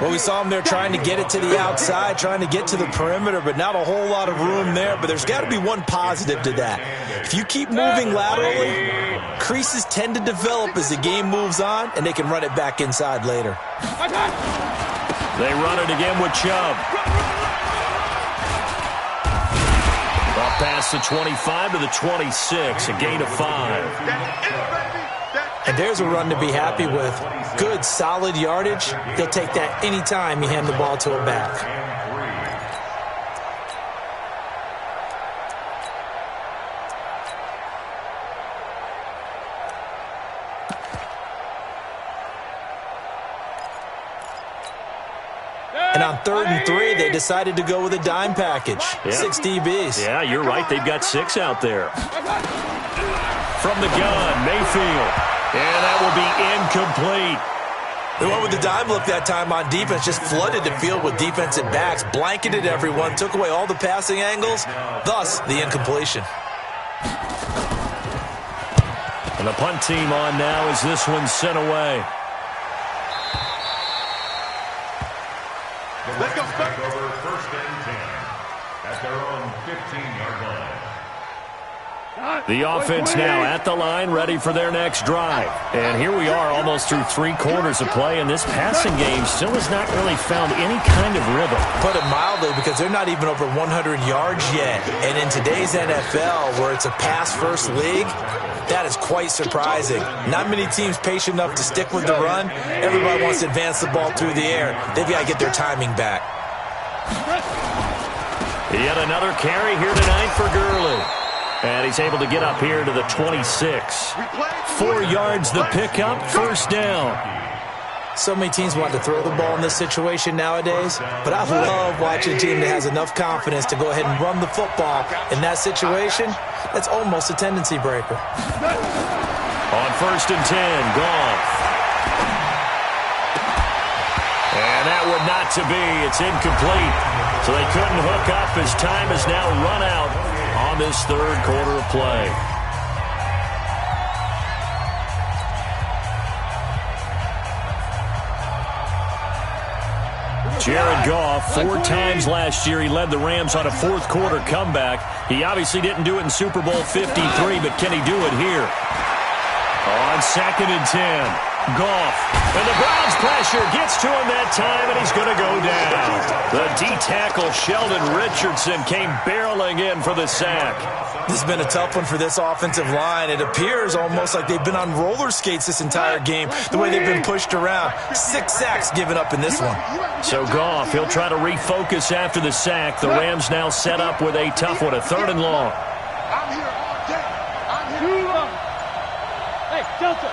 Well, we saw him there trying to get it to the outside, trying to get to the perimeter, but not a whole lot of room there. But there's got to be one positive to that. If you keep moving laterally, creases tend to develop as the game moves on, and they can run it back inside later. They run it again with Chubb. Up past the 25 to the 26, a gain of 5. And there's a run to be happy with. Good, solid yardage. They'll take that anytime you hand the ball to a back. And on 3rd and 3, they decided to go with a dime package. Yeah. 6 DBs. Yeah, you're right. They've got 6 out there. From the gun, Mayfield. And that will be incomplete. They went with the dime look that time on defense, just flooded the field with defensive backs, blanketed everyone, took away all the passing angles, thus the incompletion. And the punt team on now as this one's sent away. The Rams take over 1st and 10 at their own 15-yard line. The offense now at the line, ready for their next drive. And here we are almost through 3 quarters of play, and this passing game still has not really found any kind of rhythm. Put it mildly, because they're not even over 100 yards yet. And in today's NFL, where it's a pass-first league, that is quite surprising. Not many teams patient enough to stick with the run. Everybody wants to advance the ball through the air. They've got to get their timing back. Yet another carry here tonight for Gurley. And he's able to get up here to the 26. 4 yards the pickup, first down. So many teams want to throw the ball in this situation nowadays, but I love watching a team that has enough confidence to go ahead and run the football. In that situation, that's almost a tendency breaker. On 1st and 10, Goff. And that would not to be. It's incomplete. So they couldn't hook up as time has now run out on this 3rd quarter of play. Jared Goff, 4 times last year he led the Rams on a 4th quarter comeback. He obviously didn't do it in Super Bowl 53, but can he do it here? On 2nd and 10. Goff, and the Browns pressure gets to him that time, and he's going to go down. The D-tackle Sheldon Richardson came barreling in for the sack. This has been a tough one for this offensive line. It appears almost like they've been on roller skates this entire game, the way they've been pushed around. 6 sacks given up in this one. So Goff, he'll try to refocus after the sack. The Rams now set up with a tough one, a 3rd and long. I'm here all day. I'm here. Hey, Delta.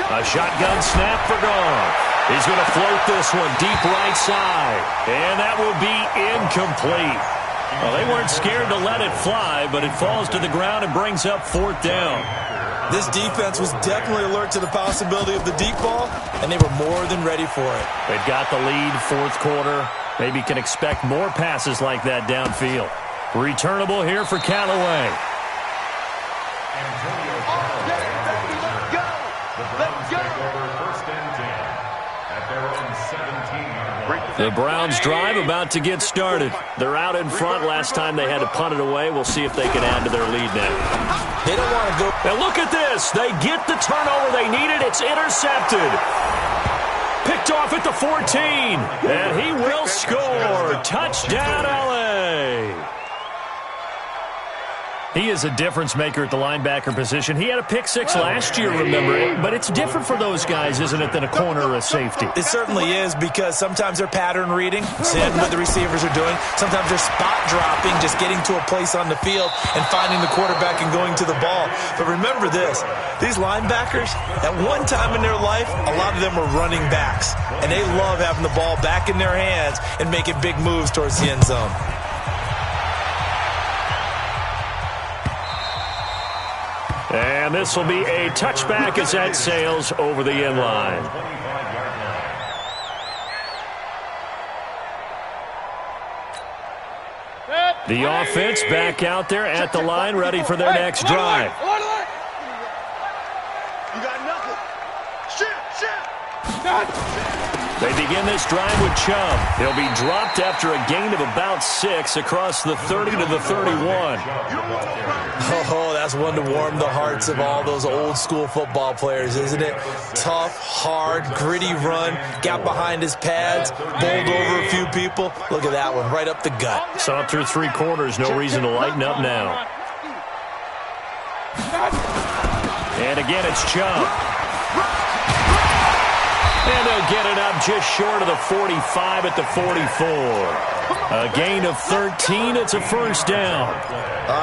A shotgun snap for Goff. He's going to float this one deep right side. And that will be incomplete. Well, they weren't scared to let it fly, but it falls to the ground and brings up 4th down. This defense was definitely alert to the possibility of the deep ball, and they were more than ready for it. They've got the lead, 4th quarter. Maybe can expect more passes like that downfield. Returnable here for Callaway. The Browns drive about to get started. They're out in front. Last time they had to punt it away. We'll see if they can add to their lead now. They don't want to go. And look at this. They get the turnover they needed. It's intercepted. Picked off at the 14. And he will score. Touchdown, L.A. He is a difference maker at the linebacker position. He had a pick 6 last year, remember. But it's different for those guys, isn't it, than a corner or a safety? It certainly is, because sometimes they're pattern reading, seeing what the receivers are doing. Sometimes they're spot dropping, just getting to a place on the field and finding the quarterback and going to the ball. But remember this, these linebackers, at one time in their life, a lot of them were running backs. And they love having the ball back in their hands and making big moves towards the end zone. And this will be a touchback as that sails over the end line. The offense back out there at the line, ready for their next drive. You got nothing. They begin this drive with Chubb. He'll be dropped after a gain of about 6 across the 30 to the 31. Oh, that's one to warm the hearts of all those old school football players, isn't it? Tough, hard, gritty run, got behind his pads, bowled over a few people. Look at that one, right up the gut. Saw it through 3 quarters, no reason to lighten up now. And again, it's Chubb. And they'll get it up just short of the 45 at the 44. A gain of 13. It's a first down.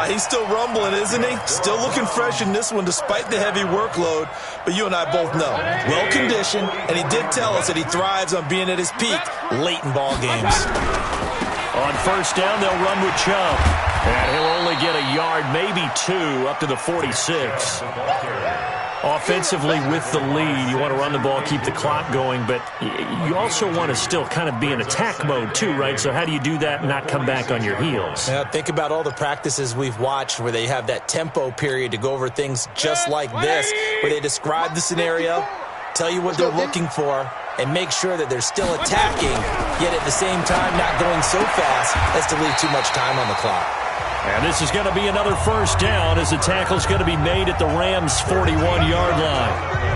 He's still rumbling, isn't he? Still looking fresh in this one despite the heavy workload. But you and I both know, well-conditioned, and he did tell us that he thrives on being at his peak late in ball games. On first down, they'll run with Chubb. And he'll only get a yard, maybe 2, up to the 46. Offensively with the lead, you want to run the ball, keep the clock going, but you also want to still kind of be in attack mode too, right? So how do you do that and not come back on your heels? Yeah, think about all the practices we've watched where they have that tempo period to go over things just like this, where they describe the scenario, tell you what they're looking for, and make sure that they're still attacking, yet at the same time not going so fast as to leave too much time on the clock. And this is going to be another first down as the tackle's going to be made at the Rams' 41-yard line.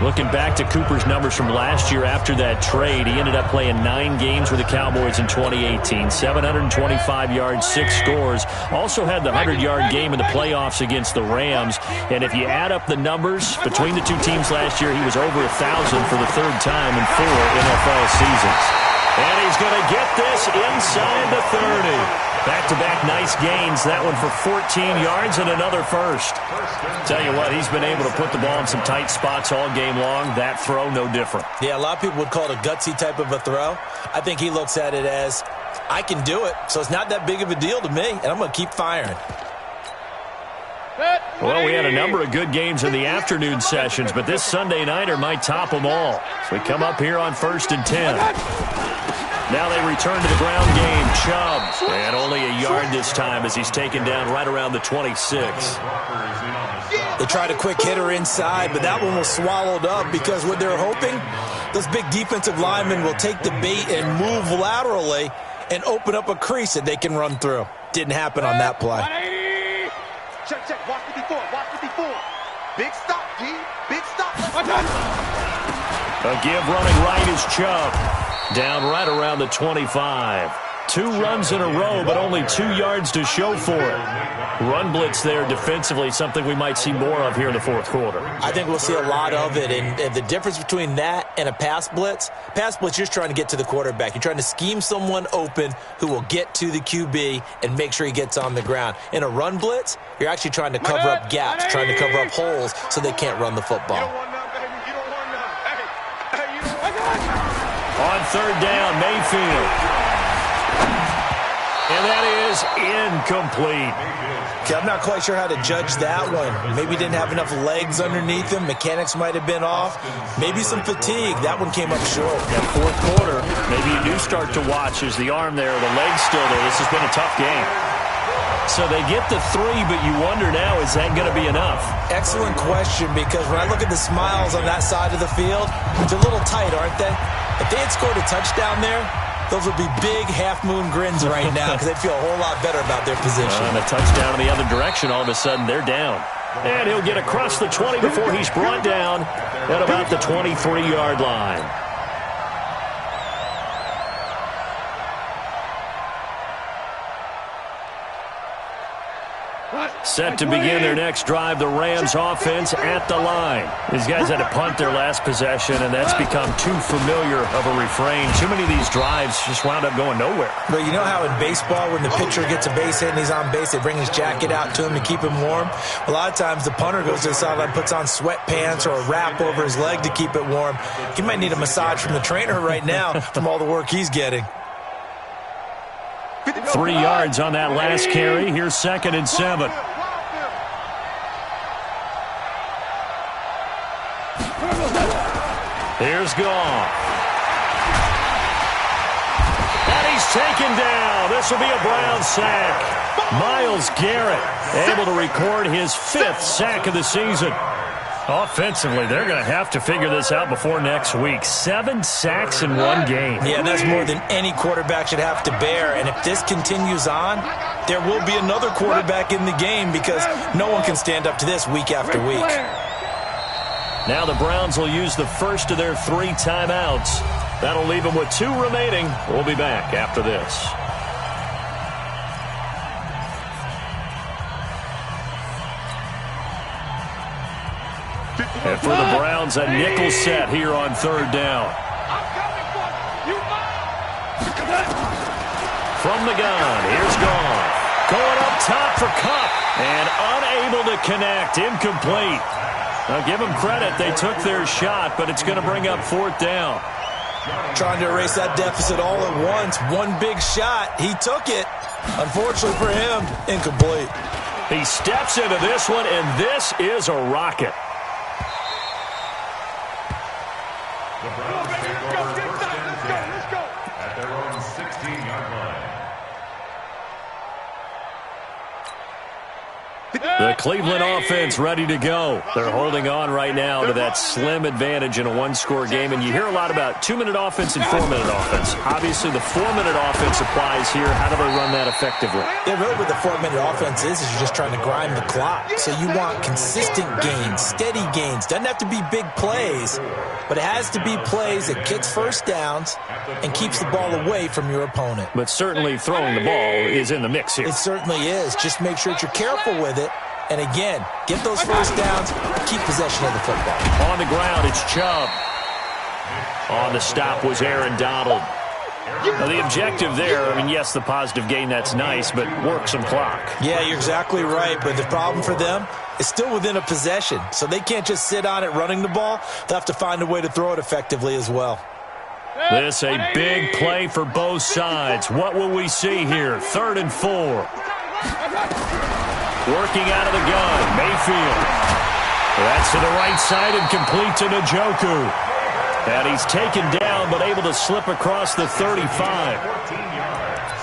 Looking back to Cooper's numbers from last year after that trade, he ended up playing 9 games with the Cowboys in 2018, 725 yards, 6 scores. Also had the 100-yard game in the playoffs against the Rams. And if you add up the numbers between the two teams last year, he was over 1,000 for the 3rd time in 4 NFL seasons. And he's going to get this inside the 30. Back-to-back nice gains. That one for 14 yards and another first. Tell you what, he's been able to put the ball in some tight spots all game long. That throw, no different. Yeah, a lot of people would call it a gutsy type of a throw. I think he looks at it as, I can do it, so it's not that big of a deal to me, and I'm going to keep firing. Well, we had a number of good games in the afternoon sessions, but this Sunday nighter might top them all. So we come up here on 1st and 10. Now they return to the ground game. Chubb, and only a yard this time as he's taken down right around the 26. They tried a quick hitter inside, but that one was swallowed up because what they're hoping, those big defensive linemen will take the bait and move laterally and open up a crease that they can run through. Didn't happen on that play. Check, check. Watch 54. Watch 54. Big stop, G. Big stop. A give running right is Chubb. Down right around the 25. 2 runs in a row, but only 2 yards to show for it. Run blitz there defensively, something we might see more of here in the 4th quarter. I think we'll see a lot of it, and the difference between that and a pass blitz, you're just trying to get to the quarterback. You're trying to scheme someone open who will get to the QB and make sure he gets on the ground. In a run blitz, you're actually trying to cover up gaps, trying to cover up holes so they can't run the football. You don't want none, baby. You don't want none. Hey, you don't want none. On 3rd down, Mayfield. And that is incomplete. Okay, I'm not quite sure how to judge that one. Maybe didn't have enough legs underneath him. Mechanics might have been off. Maybe some fatigue. That one came up short. That 4th quarter, maybe you do start to watch as the arm there, the leg's still there. This has been a tough game. So they get the 3, but you wonder now, is that going to be enough? Excellent question, because when I look at the smiles on that side of the field, they're a little tight, aren't they? If they had scored a touchdown there, those would be big half-moon grins right now because they'd feel a whole lot better about their position. And a touchdown in the other direction, all of a sudden they're down. And he'll get across the 20 before he's brought down at about the 23-yard line. Set to begin their next drive, the Rams offense at the line. These guys had to punt their last possession, and that's become too familiar of a refrain. Too many of these drives just wound up going nowhere. But you know how in baseball, when the pitcher gets a base hit and he's on base, they bring his jacket out to him to keep him warm? A lot of times the punter goes to the sideline, puts on sweatpants or a wrap over his leg to keep it warm. He might need a massage from the trainer right now from all the work he's getting. 3 yards on that last carry. Here's 2nd and 7. Here's Goff. And he's taken down. This will be a Brown sack. Myles Garrett able to record his 5th sack of the season. Offensively, they're going to have to figure this out before next week. 7 sacks in one game. Yeah, that's more than any quarterback should have to bear. And if this continues on, there will be another quarterback in the game because no one can stand up to this week after week. Now the Browns will use the first of their 3 timeouts. That'll leave them with 2 remaining. We'll be back after this. And for the Browns, a nickel set here on 3rd down. From the gun, here's Goff. Going up top for Kupp. And unable to connect. Incomplete. Now, give them credit. They took their shot, but it's going to bring up 4th down. Trying to erase that deficit all at once. One big shot. He took it. Unfortunately for him, incomplete. He steps into this one, and this is a rocket. The Browns take over 1st and 10 at their own 16-yard line. The Cleveland offense ready to go. They're holding on right now to that slim advantage in a one-score game. And you hear a lot about 2-minute offense and 4-minute offense. Obviously, the 4-minute offense applies here. How do they run that effectively? Yeah, really what the 4-minute offense is you're just trying to grind the clock. So you want consistent gains, steady gains. Doesn't have to be big plays, but it has to be plays that gets first downs and keeps the ball away from your opponent. But certainly throwing the ball is in the mix here. It certainly is. Just make sure that you're careful with it. And again, get those first downs, keep possession of the football. On the ground, it's Chubb. On the stop was Aaron Donald. Now, the objective there, I mean, yes, the positive gain, that's nice, but work some clock. Yeah, you're exactly right. But the problem for them is still within a possession. So they can't just sit on it running the ball. They'll have to find a way to throw it effectively as well. This a big play for both sides. What will we see here? 3rd and 4. Working out of the gun, Mayfield. That's to the right side and complete to Njoku. And he's taken down but able to slip across the 35.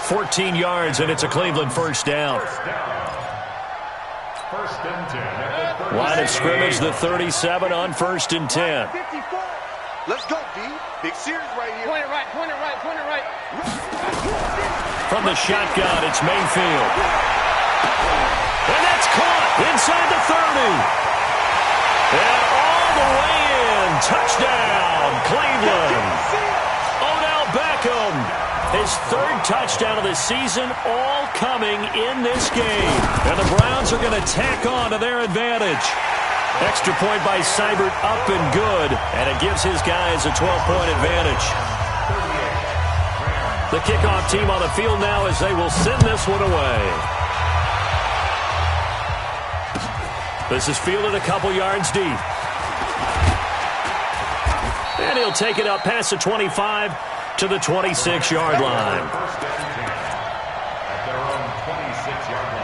14 yards, and it's a Cleveland first down. Line of scrimmage, the 37 on 1st and 10. Let's go, D. Big series right here. Point it right, point it right, point it right. From the shotgun, it's Mayfield. And that's caught inside the 30. And all the way in. Touchdown, Cleveland. Odell Beckham. His 3rd touchdown of the season, all coming in this game. And the Browns are going to tack on to their advantage. Extra point by Seibert, up and good. And it gives his guys a 12-point advantage. The kickoff team on the field now as they will send this one away. This is fielded a couple yards deep. And he'll take it up past the 25 to the 26-yard line. At their own 26-yard line.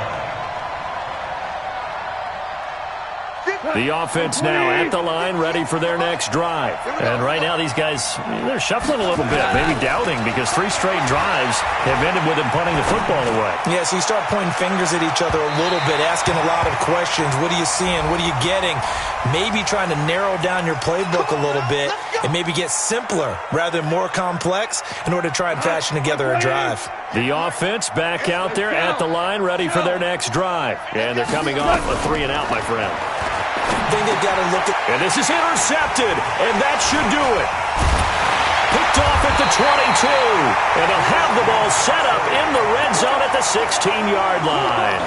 The offense now at the line, ready for their next drive. And right now these guys, they're shuffling a little bit, maybe doubting, because 3 straight drives have ended with them punting the football away. Yeah, so you start pointing fingers at each other a little bit, asking a lot of questions. What are you seeing? What are you getting? Maybe trying to narrow down your playbook a little bit and maybe get simpler rather than more complex in order to try and fashion together a drive. The offense back out there at the line, ready for their next drive. And they're coming off a 3-and-out, my friend. I think they've got to look at... And this is intercepted, and that should do it. Picked off at the 22, and they'll have the ball set up in the red zone at the 16-yard line.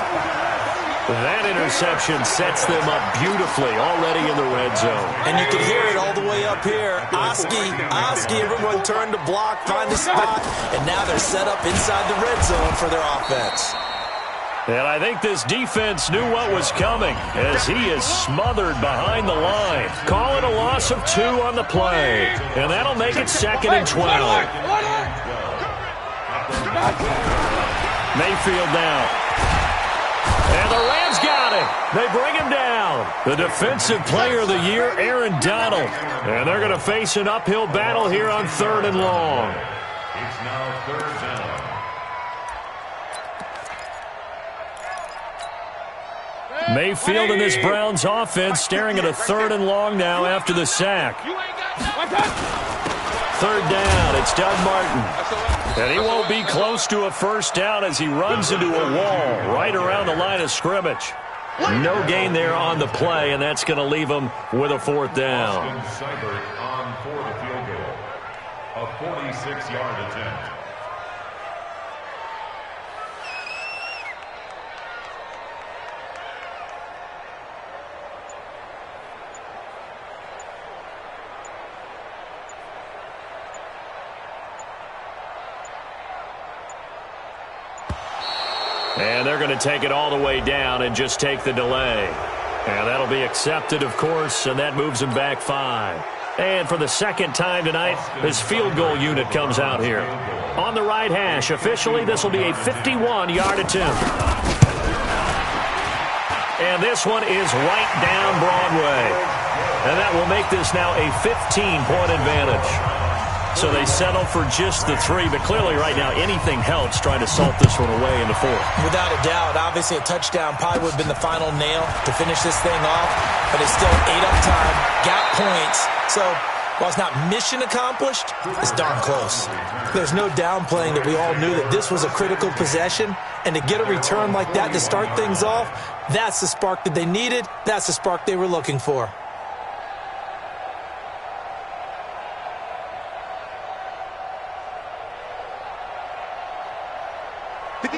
That interception sets them up beautifully already in the red zone. And you can hear it all the way up here. Oski, everyone turned to block, find a spot, and now they're set up inside the red zone for their offense. And I think this defense knew what was coming as he is smothered behind the line. Calling a loss of 2 on the play. And that'll make it 2nd and 12. Mayfield now. And the Rams got him. They bring him down. The defensive player of the year, Aaron Donald. And they're going to face an uphill battle here on 3rd and long. It's now 3rd down. Mayfield and this Browns offense staring at a 3rd and long now after the sack. 3rd down, it's Doug Martin. And he won't be close to a first down as he runs into a wall right around the line of scrimmage. No gain there on the play, and that's going to leave him with a 4th down. Austin Seibert on for the field goal. A 46-yard attempt. And they're going to take it all the way down and just take the delay. And that'll be accepted, of course, and that moves him back 5. And for the 2nd time tonight, this field goal unit comes out here. On the right hash, officially, this will be a 51-yard attempt. And this one is right down Broadway. And that will make this now a 15-point advantage. So they settle for just the 3, but clearly right now anything helps trying to salt this one away in the 4th. Without a doubt, obviously a touchdown probably would have been the final nail to finish this thing off, but it's still ate up time, got points. So while it's not mission accomplished, it's darn close. There's no downplaying that we all knew that this was a critical possession, and to get a return like that to start things off, that's the spark that they needed. That's the spark they were looking for.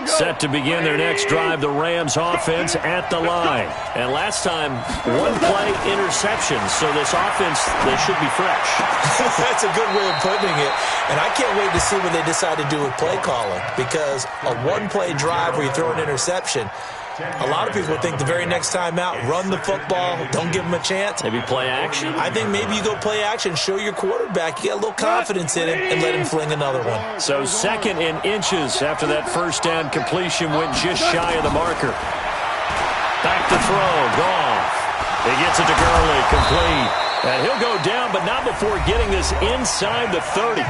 Set to begin their next drive, the Rams offense at the line. And last time, 1-play interception, so this offense, they should be fresh. That's a good way of putting it. And I can't wait to see what they decide to do with play calling, because a 1-play drive where you throw an interception, a lot of people think the very next time out, run the football, don't give them a chance. Maybe play action? I think maybe you go play action, show your quarterback, you get a little confidence in him, and let him fling another one. So 2nd and inches after that first down completion went just shy of the marker. Back to throw, Goff. He gets it to Gurley, complete. And he'll go down, but not before getting this inside the 30.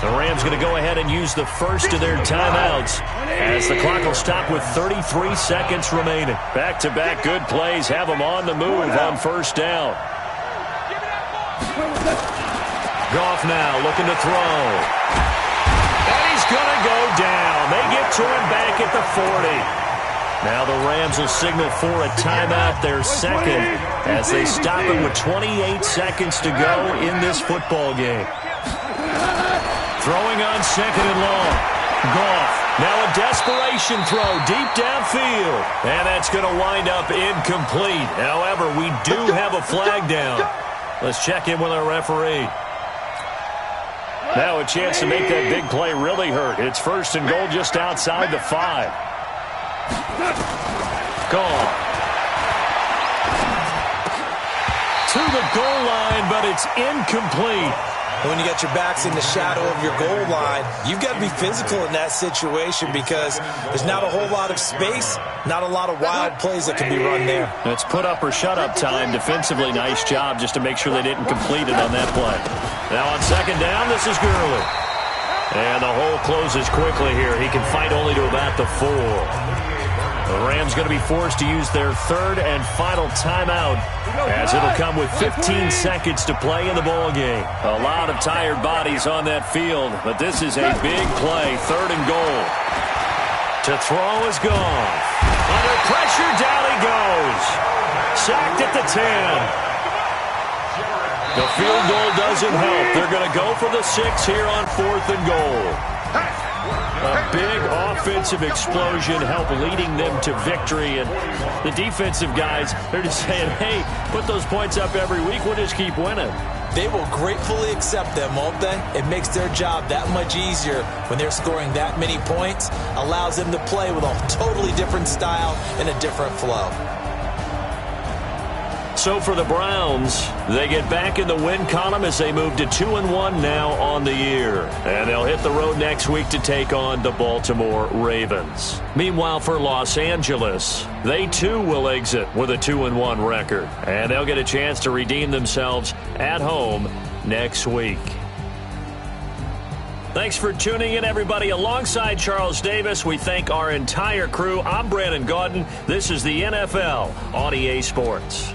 The Rams going to go ahead and use the first of their timeouts as the clock will stop with 33 seconds remaining. Back-to-back good plays have them on the move on first down. Goff now looking to throw. And he's going to go down. They get to him back at the 40. Now the Rams will signal for a timeout, their second, as they stop it with 28 seconds to go in this football game. Throwing on 2nd and long. Goff. Now a desperation throw deep downfield. And that's going to wind up incomplete. However, we do have a flag down. Let's check in with our referee. Now a chance to make that big play really hurt. It's 1st and goal just outside the 5. Goff. To the goal line, but it's incomplete. When you got your backs in the shadow of your goal line, you've got to be physical in that situation because there's not a whole lot of space, not a lot of wild plays that can be run there. It's put up or shut up time. Defensively, nice job just to make sure they didn't complete it on that play. Now on 2nd down, this is Gurley. And the hole closes quickly here. He can fight only to about the 4. The Rams going to be forced to use their 3rd and final timeout as it'll come with 15 seconds to play in the ball game. A lot of tired bodies on that field, but this is a big play. 3rd and goal. To throw is Goff. Under pressure, down he goes. Sacked at the 10. The field goal doesn't help. They're going to go for the 6 here on 4th and goal. A big offensive explosion helped leading them to victory. And the defensive guys, they're just saying, hey, put those points up every week. We'll just keep winning. They will gratefully accept them, won't they? It makes their job that much easier when they're scoring that many points. Allows them to play with a totally different style and a different flow. So for the Browns, they get back in the win column as they move to 2-1 now on the year. And they'll hit the road next week to take on the Baltimore Ravens. Meanwhile, for Los Angeles, they too will exit with a 2-1 record. And they'll get a chance to redeem themselves at home next week. Thanks for tuning in, everybody. Alongside Charles Davis, we thank our entire crew. I'm Brandon Gaudin. This is the NFL on EA Sports.